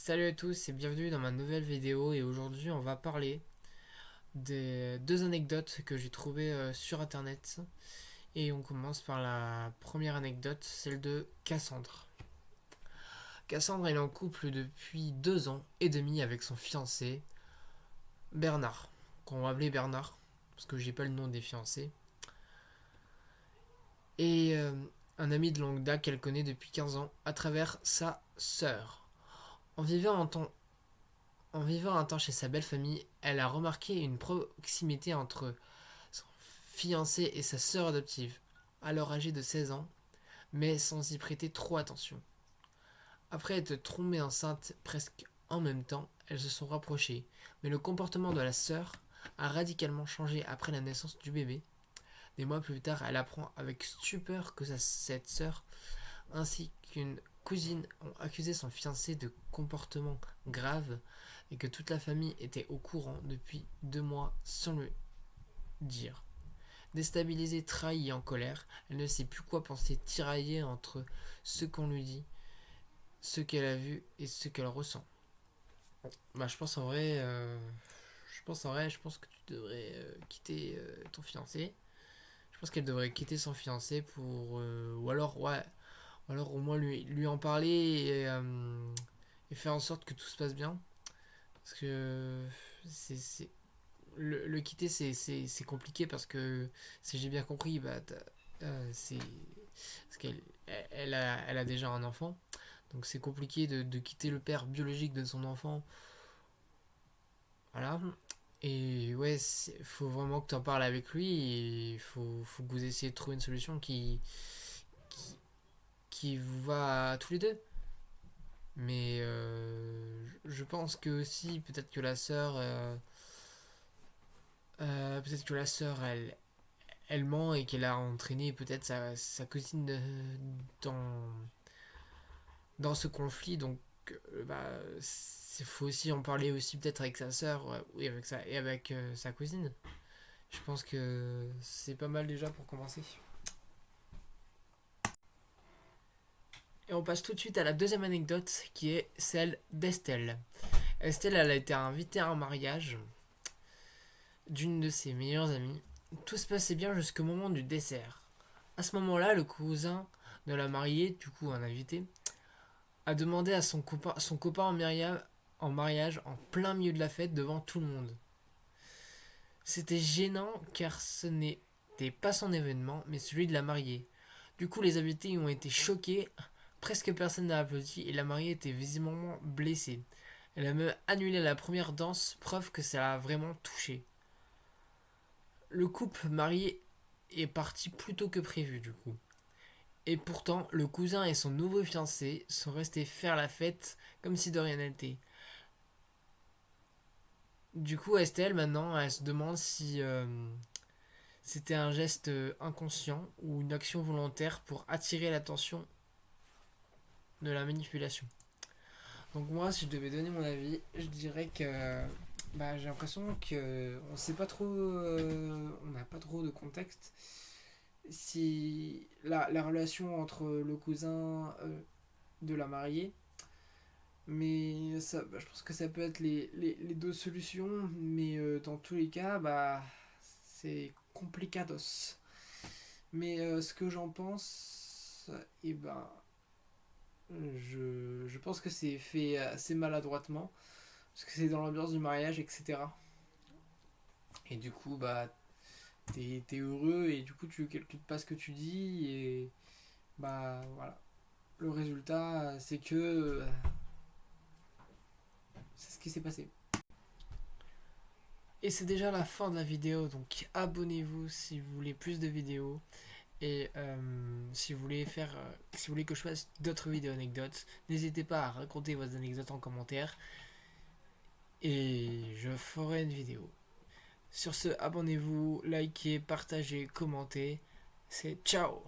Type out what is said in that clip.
Salut à tous et bienvenue dans ma nouvelle vidéo et aujourd'hui on va parler des deux anecdotes que j'ai trouvées sur internet et on commence par la première anecdote, celle de Cassandre. Cassandre elle est en couple depuis 2 ans et demi avec son fiancé Bernard, qu'on va appeler Bernard parce que j'ai pas le nom des fiancés, et un ami de longue date qu'elle connaît depuis 15 ans à travers sa sœur. En vivant en temps En vivant un temps chez sa belle famille, elle a remarqué une proximité entre son fiancé et sa sœur adoptive, alors âgée de 16 ans, mais sans y prêter trop attention. Après être tombée enceinte presque en même temps, elles se sont rapprochées, mais le comportement de la sœur a radicalement changé après la naissance du bébé. Des mois plus tard, elle apprend avec stupeur que cette sœur ainsi qu'une cousine ont accusé son fiancé de comportements graves et que toute la famille était au courant depuis 2 mois sans le dire. Déstabilisée, trahie et en colère, elle ne sait plus quoi penser, tiraillée entre ce qu'on lui dit, ce qu'elle a vu et ce qu'elle ressent. Bah, je pense que tu devrais quitter ton fiancé. Je pense qu'elle devrait quitter son fiancé pour, ou alors au moins lui en parler et faire en sorte que tout se passe bien. Parce que c'est le quitter, c'est compliqué parce que, si j'ai bien compris, c'est parce elle a déjà un enfant. Donc c'est compliqué de quitter le père biologique de son enfant. Voilà. Et ouais, faut vraiment que tu en parles avec lui. Et faut que vous essayez de trouver une solution qui, qui vous va à tous les deux. Mais je pense que aussi, peut-être que la sœur, elle ment et qu'elle a entraîné peut-être sa cousine dans, dans ce conflit. Donc, il faut aussi en parler aussi peut-être avec sa sœur, oui, et avec sa cousine. Je pense que c'est pas mal déjà pour commencer. Et on passe tout de suite à la deuxième anecdote qui est celle d'Estelle. Estelle, elle a été invitée à un mariage d'une de ses meilleures amies. Tout se passait bien jusqu'au moment du dessert. À ce moment-là, le cousin de la mariée, du coup un invité, a demandé à son copain en mariage en plein milieu de la fête devant tout le monde. C'était gênant car ce n'était pas son événement, mais celui de la mariée. Du coup, les invités ont été choqués, presque personne n'a applaudi et la mariée était visiblement blessée. Elle a même annulé la première danse, preuve que ça l'a vraiment touchée. Le couple marié est parti plus tôt que prévu du coup. Et pourtant, le cousin et son nouveau fiancé sont restés faire la fête comme si de rien n'était. Du coup, Estelle, maintenant, elle se demande si c'était un geste inconscient ou une action volontaire pour attirer l'attention de la manipulation. Donc moi, si je devais donner mon avis, je dirais que j'ai l'impression que on sait pas trop, on n'a pas trop de contexte. Si la relation entre le cousin de la mariée, mais ça, je pense que ça peut être les deux solutions, mais dans tous les cas, c'est complicados. Mais ce que j'en pense, et je pense que c'est fait assez maladroitement, parce que c'est dans l'ambiance du mariage, etc. Et du coup, t'es heureux, et du coup, tu calcules pas ce que tu dis, et voilà. Le résultat, c'est que c'est ce qui s'est passé. Et c'est déjà la fin de la vidéo, donc abonnez-vous si vous voulez plus de vidéos. Et si vous voulez que je fasse d'autres vidéos anecdotes, n'hésitez pas à raconter vos anecdotes en commentaire et je ferai une vidéo. Sur ce, abonnez-vous, likez, partagez, commentez. C'est ciao!